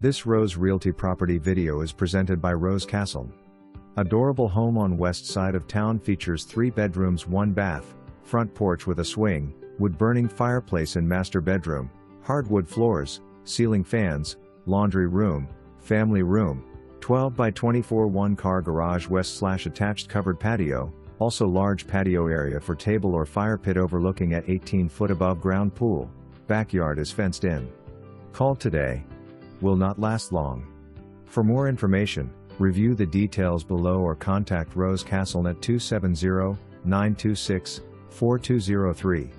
This Rose Realty property video is presented by Rose Castlen. Adorable home on west side of town features 3 bedrooms 1 bath, front porch with a swing, wood-burning fireplace and master bedroom, hardwood floors, ceiling fans, laundry room, family room, 12 by 24 1-car garage west/attached covered patio, also large patio area for table or fire pit overlooking at 18-foot above ground pool. Backyard is fenced in. Call today. Will not last long. For more information, review the details below or contact Rose Castlen at 270-926-4203.